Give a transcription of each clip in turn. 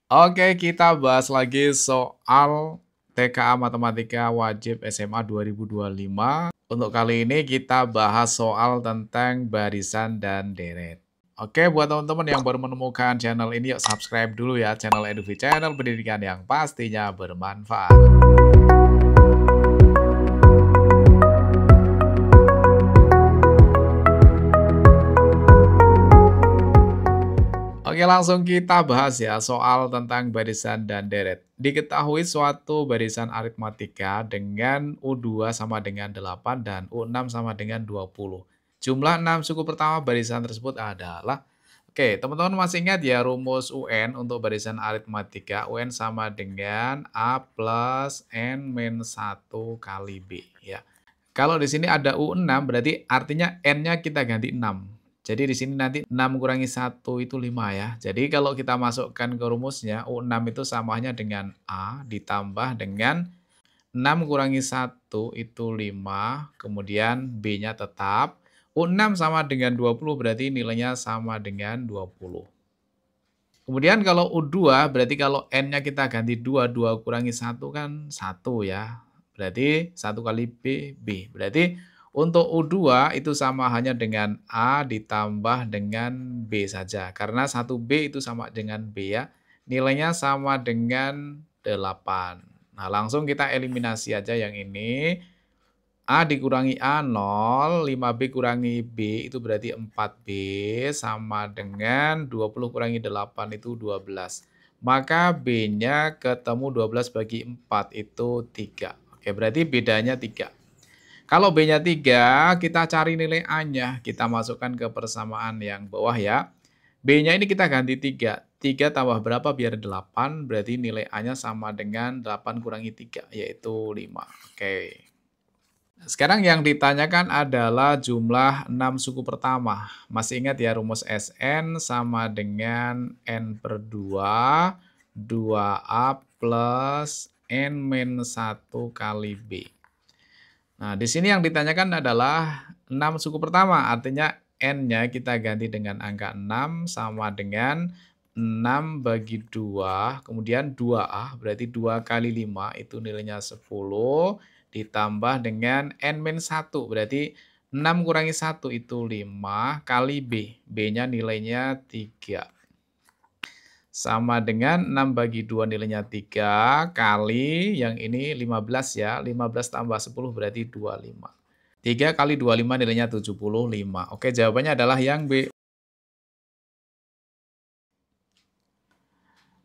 Oke, kita bahas lagi soal TKA Matematika Wajib SMA 2025. Untuk kali ini kita bahas soal tentang barisan dan deret. Oke, buat teman-teman yang baru menemukan channel ini, yuk subscribe dulu ya channel Edufi, channel pendidikan yang pastinya bermanfaat. Oke, langsung kita bahas ya soal tentang barisan dan deret. Diketahui suatu barisan aritmatika dengan U2 sama dengan 8 dan U6 sama dengan 20. Jumlah 6 suku pertama barisan tersebut adalah. Oke, teman-teman masih ingat ya rumus UN untuk barisan aritmatika. UN sama dengan A plus N min 1 kali B ya. Kalau di sini ada U6 berarti artinya N-nya kita ganti 6. Jadi di sini nanti 6 kurangi 1 itu 5 ya. Jadi kalau kita masukkan ke rumusnya, U6 itu samanya dengan A ditambah dengan 6 kurangi 1 itu 5, kemudian B-nya tetap. U6 sama dengan 20 berarti nilainya sama dengan 20. Kemudian kalau U2 berarti kalau N-nya kita ganti 2, 2 kurangi 1 kan 1 ya. Berarti 1 kali B, B. Berarti untuk U2 itu sama hanya dengan A ditambah dengan B saja. Karena 1B itu sama dengan B ya. Nilainya sama dengan 8. Nah, langsung kita eliminasi aja yang ini. A dikurangi A 0, 5B kurangi B itu berarti 4B sama dengan 20 kurangi 8 itu 12. Maka B-nya ketemu 12 bagi 4 itu 3. Oke, berarti bedanya 3. Kalau B-nya 3, kita cari nilai A-nya. Kita masukkan ke persamaan yang bawah ya. B-nya ini kita ganti 3. 3 tambah berapa biar 8, berarti nilai A-nya sama dengan 8 kurangi 3, yaitu 5. Oke. Sekarang yang ditanyakan adalah jumlah 6 suku pertama. Masih ingat ya rumus Sn sama dengan N per 2, 2A plus N min 1 kali B. Nah, di sini yang ditanyakan adalah 6 suku pertama, artinya N-nya kita ganti dengan angka 6 sama dengan 6 bagi 2, kemudian 2A, berarti 2 kali 5 itu nilainya 10, ditambah dengan N-1, berarti 6 kurangi 1 itu 5, kali B, B-nya nilainya 3. Sama dengan 6 bagi 2 nilainya 3, kali yang ini 15 ya, 15 tambah 10 berarti 25. 3 kali 25 nilainya 75. Oke, jawabannya adalah yang B.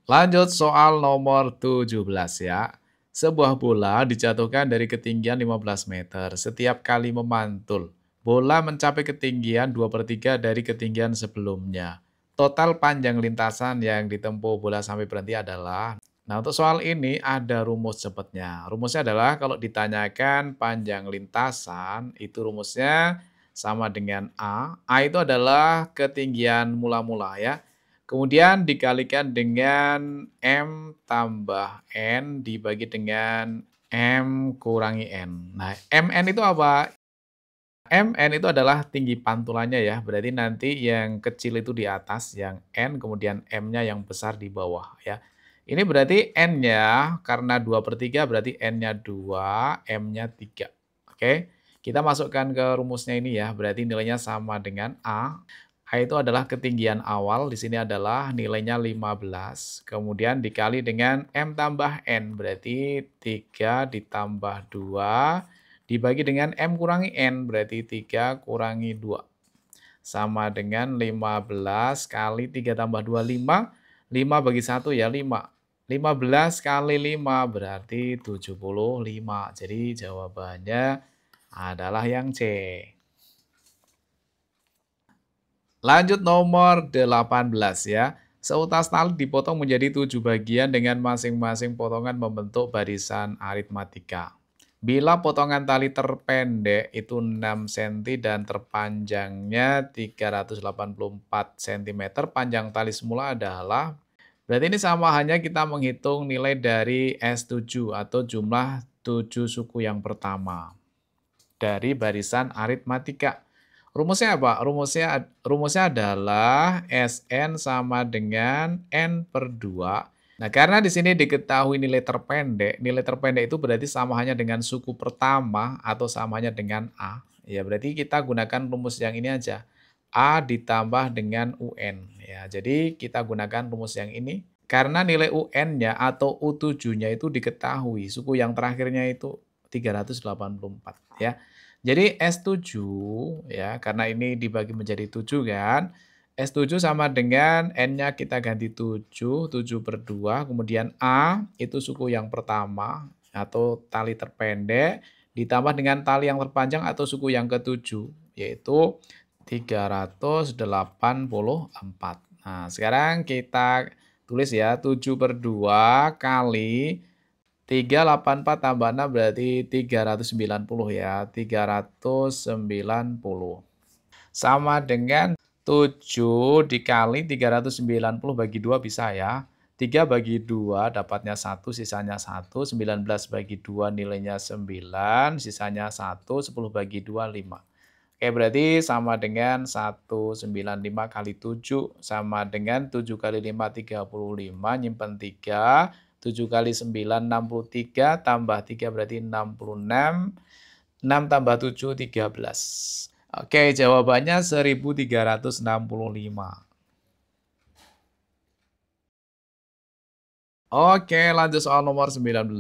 Lanjut soal nomor 17 ya. Sebuah bola dijatuhkan dari ketinggian 15 meter. Setiap kali memantul, bola mencapai ketinggian 2/3 dari ketinggian sebelumnya. Total panjang lintasan yang ditempuh bola sampai berhenti adalah. Nah, untuk soal ini ada rumus cepatnya. Rumusnya adalah kalau ditanyakan panjang lintasan, itu rumusnya sama dengan A. A itu adalah ketinggian mula-mula ya. Kemudian dikalikan dengan M tambah N dibagi dengan M kurangi N. Nah, MN itu apa? MN itu adalah tinggi pantulannya ya. Berarti nanti yang kecil itu di atas, yang N, kemudian M-nya yang besar di bawah ya. Ini berarti N-nya, karena 2/3 berarti N-nya 2, M-nya 3. Oke, kita masukkan ke rumusnya ini ya. Berarti nilainya sama dengan A. A itu adalah ketinggian awal, di sini adalah nilainya 15. Kemudian dikali dengan M tambah N, berarti 3 ditambah 2. Dibagi dengan M kurangi N, berarti 3 kurangi 2. Sama dengan 15 kali 3 tambah 2, 5. 5 bagi 1 ya 5. 15 kali 5 berarti 75. Jadi jawabannya adalah yang C. Lanjut nomor 18 ya. Seutas tali dipotong menjadi 7 bagian dengan masing-masing potongan membentuk barisan aritmatika. Bila potongan tali terpendek itu 6 cm dan terpanjangnya 384 cm, panjang tali semula adalah. Berarti ini sama hanya kita menghitung nilai dari S7 atau jumlah 7 suku yang pertama dari barisan aritmatika. Rumusnya apa? Rumusnya adalah Sn sama dengan N per 2. Nah, karena di sini diketahui nilai terpendek itu berarti samanya dengan suku pertama atau samanya dengan A. Ya, berarti kita gunakan rumus yang ini aja. A ditambah dengan UN. Ya, jadi kita gunakan rumus yang ini. Karena nilai UN-nya atau U7-nya itu diketahui, suku yang terakhirnya itu 384 ya. Jadi S7 ya, karena ini dibagi menjadi 7 kan. S7 sama dengan N-nya kita ganti 7, 7/2, kemudian A itu suku yang pertama atau tali terpendek, ditambah dengan tali yang terpanjang atau suku yang ketujuh, yaitu 384. Nah, sekarang kita tulis ya, 7/2 kali 384 tambah 6 berarti 390 ya, 390. Sama dengan 7 dikali 390 bagi 2 bisa ya. 3 bagi 2 dapatnya 1, sisanya 1. 19 bagi 2 nilainya 9, sisanya 1. 10 bagi 2, 5. Oke, berarti sama dengan 195 kali 7 sama dengan 7 kali 5, 35, nyimpen 3. 7 kali 9, 63, tambah 3 berarti 66. 6 tambah 7, 13. Oke, jawabannya 1365. Oke, lanjut soal nomor 19.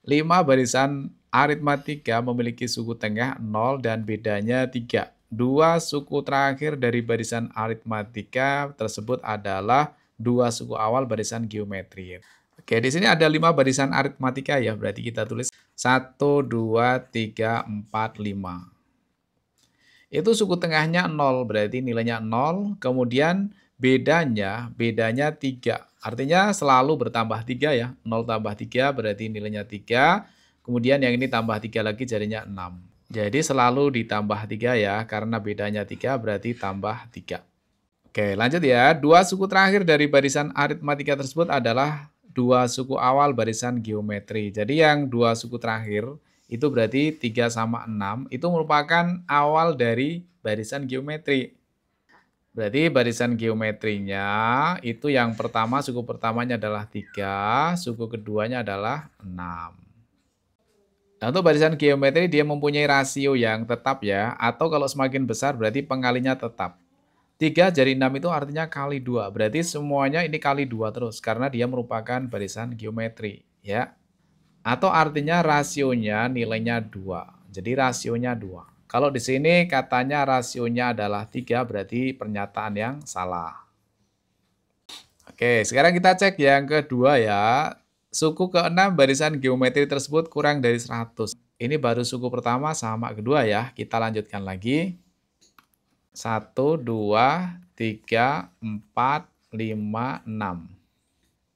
5 barisan aritmatika memiliki suku tengah 0 dan bedanya 3. Dua suku terakhir dari barisan aritmatika tersebut adalah dua suku awal barisan geometri. Oke, di sini ada 5 barisan aritmatika ya, berarti kita tulis 1, 2, 3, 4, 5. Itu suku tengahnya 0, berarti nilainya 0, kemudian bedanya 3. Artinya selalu bertambah 3 ya, 0 tambah 3 berarti nilainya 3, kemudian yang ini tambah 3 lagi jadinya 6. Jadi selalu ditambah 3 ya, karena bedanya 3 berarti tambah 3. Oke, lanjut ya. Dua suku terakhir dari barisan aritmatika tersebut adalah dua suku awal barisan geometri. Jadi yang dua suku terakhir itu berarti 3 sama 6 itu merupakan awal dari barisan geometri. Berarti barisan geometrinya itu yang pertama, suku pertamanya adalah 3, suku keduanya adalah 6. Nah, untuk barisan geometri dia mempunyai rasio yang tetap ya, atau kalau semakin besar berarti pengalinya tetap. 3 jadi 6 itu artinya kali 2, berarti semuanya ini kali 2 terus, karena dia merupakan barisan geometri ya. Atau artinya rasionya nilainya 2. Jadi rasionya 2. Kalau di sini katanya rasionya adalah 3, berarti pernyataan yang salah. Oke, sekarang kita cek yang kedua ya. Suku ke-6 barisan geometri tersebut kurang dari 100. Ini baru suku pertama sama kedua ya. Kita lanjutkan lagi. 1, 2, 3, 4, 5, 6.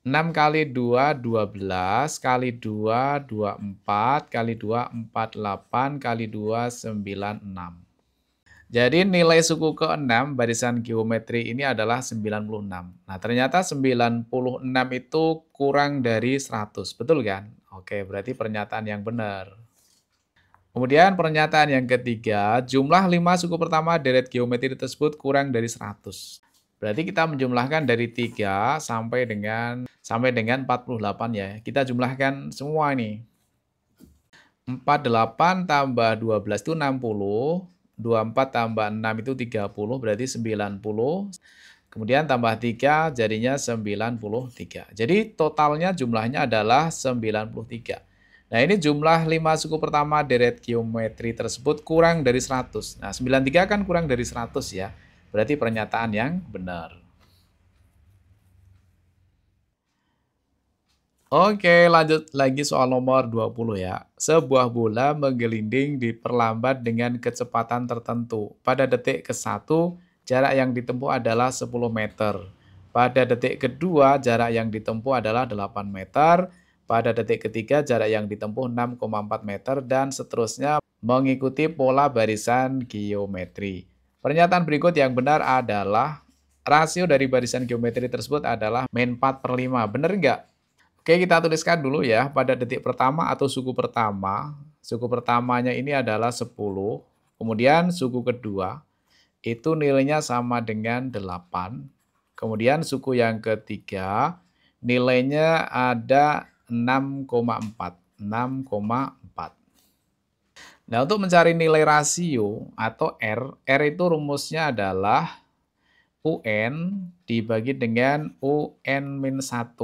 6 kali 2, 12, kali 2, 24, kali 2, 48, kali 2, 96. Jadi nilai suku ke-6 barisan geometri ini adalah 96. Nah, ternyata 96 itu kurang dari 100, betul kan? Oke, berarti pernyataan yang benar. Kemudian pernyataan yang ketiga, jumlah 5 suku pertama deret geometri tersebut kurang dari 100. Berarti kita menjumlahkan dari 3 sampai dengan 48 ya. Kita jumlahkan semua ini. 48 tambah 12 itu 60. 24 tambah 6 itu 30, berarti 90. Kemudian tambah 3 jadinya 93. Jadi totalnya jumlahnya adalah 93. Nah, ini jumlah 5 suku pertama deret geometri tersebut kurang dari 100. Nah, 93 kan kurang dari 100 ya. Berarti pernyataan yang benar. Oke, lanjut lagi soal nomor 20 ya. Sebuah bola menggelinding diperlambat dengan kecepatan tertentu. Pada detik ke-1, jarak yang ditempuh adalah 10 meter. Pada detik kedua, jarak yang ditempuh adalah 8 meter. Pada detik ketiga, jarak yang ditempuh 6,4 meter, dan seterusnya mengikuti pola barisan geometri. Pernyataan berikut yang benar adalah rasio dari barisan geometri tersebut adalah min 4/5. Benar nggak? Oke, kita tuliskan dulu ya, pada detik pertama atau suku pertamanya ini adalah 10, kemudian suku kedua, itu nilainya sama dengan 8, kemudian suku yang ketiga, Nilainya ada 6,4. 6,4. Nah, untuk mencari nilai rasio atau R itu rumusnya adalah UN dibagi dengan UN-1.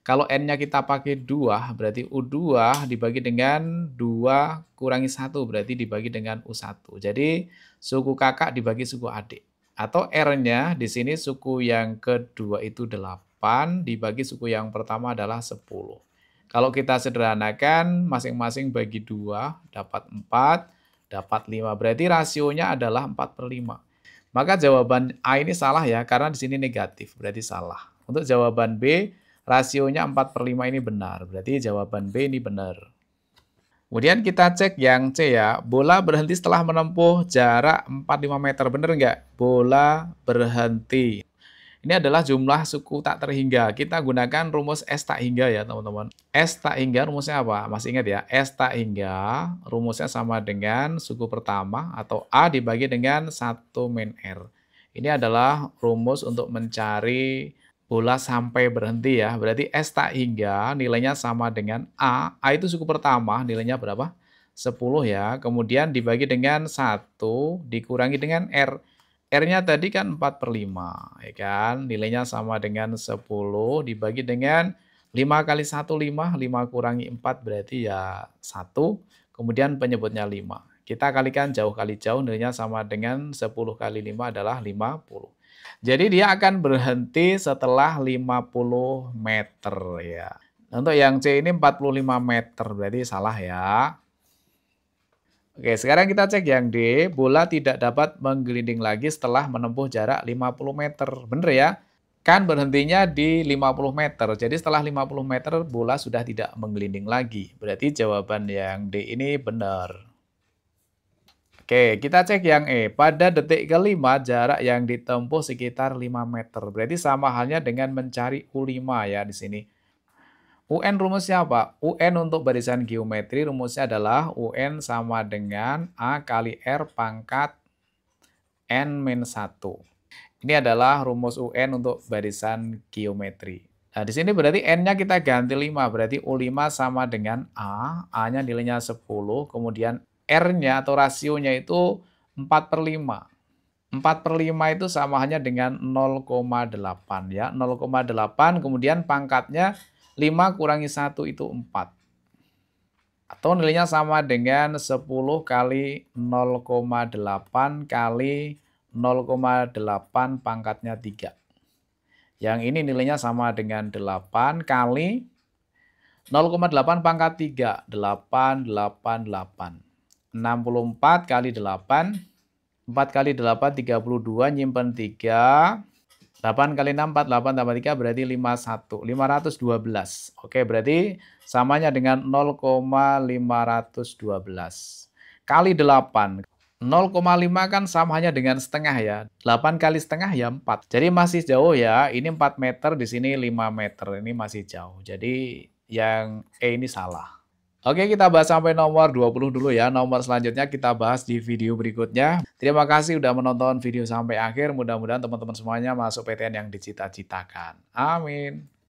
Kalau N-nya kita pakai 2, berarti U2 dibagi dengan 2 kurangi 1, berarti dibagi dengan U1. Jadi, suku kakak dibagi suku adik. Atau R-nya di sini suku yang kedua itu 8, dibagi suku yang pertama adalah 10. Kalau kita sederhanakan, masing-masing bagi 2, dapat 4, dapat 5. Berarti rasionya adalah 4/5. Maka jawaban A ini salah ya, karena di sini negatif, berarti salah. Untuk jawaban B, rasionya 4/5 ini benar, berarti jawaban B ini benar. Kemudian kita cek yang C ya, bola berhenti setelah menempuh jarak 45 meter, benar nggak? Bola berhenti. Ini adalah jumlah suku tak terhingga. Kita gunakan rumus S tak hingga ya, teman-teman. S tak hingga rumusnya apa? Masih ingat ya? S tak hingga rumusnya sama dengan suku pertama atau A dibagi dengan 1 min R. Ini adalah rumus untuk mencari bola sampai berhenti ya. Berarti S tak hingga nilainya sama dengan A. A itu suku pertama, nilainya berapa? 10 ya. Kemudian dibagi dengan 1 dikurangi dengan R. R-nya tadi kan 4/5, ya kan? Nilainya sama dengan 10 dibagi dengan 5 kali 1, 5. 5 kurangi 4 berarti ya 1. Kemudian penyebutnya 5. Kita kalikan jauh kali jauh, nilainya sama dengan 10 kali 5 adalah 50. Jadi dia akan berhenti setelah 50 meter ya. Untuk yang C ini 45 meter, berarti salah ya. Oke, sekarang kita cek yang D, bola tidak dapat menggelinding lagi setelah menempuh jarak 50 meter. Bener ya? Kan berhentinya di 50 meter, jadi setelah 50 meter bola sudah tidak menggelinding lagi. Berarti jawaban yang D ini benar. Oke, kita cek yang E. Pada detik kelima, jarak yang ditempuh sekitar 5 meter. Berarti sama halnya dengan mencari U5 ya di sini. UN rumusnya apa? UN untuk barisan geometri rumusnya adalah UN sama dengan A kali R pangkat N-1. Ini adalah rumus UN untuk barisan geometri. Nah, di sini berarti N-nya kita ganti 5, berarti U5 sama dengan A, A-nya nilainya 10, kemudian R-nya atau rasionya itu 4/5. 4/5 itu sama hanya dengan 0,8 ya, 0,8 kemudian pangkatnya 5 kurangi 1 itu 4. Atau nilainya sama dengan 10 kali 0,8 kali 0,8 pangkatnya 3. Yang ini nilainya sama dengan 8 kali 0,8 pangkat 3. 8, 8, 8. 64 kali 8. 4 kali 8, 32. Nyimpen 3. 8 kali 6, 48 tambah 3 berarti 51. 512. Oke, berarti samanya dengan 0,512. Kali 8. 0,5 kan samanya dengan setengah ya. 8 kali setengah ya 4. Jadi masih jauh ya. Ini 4 meter, di sini 5 meter. Ini masih jauh. Jadi yang E ini salah. Oke, kita bahas sampai nomor 20 dulu ya. Nomor selanjutnya kita bahas di video berikutnya. Terima kasih udah menonton video sampai akhir. Mudah-mudahan teman-teman semuanya masuk PTN yang dicita-citakan. Amin.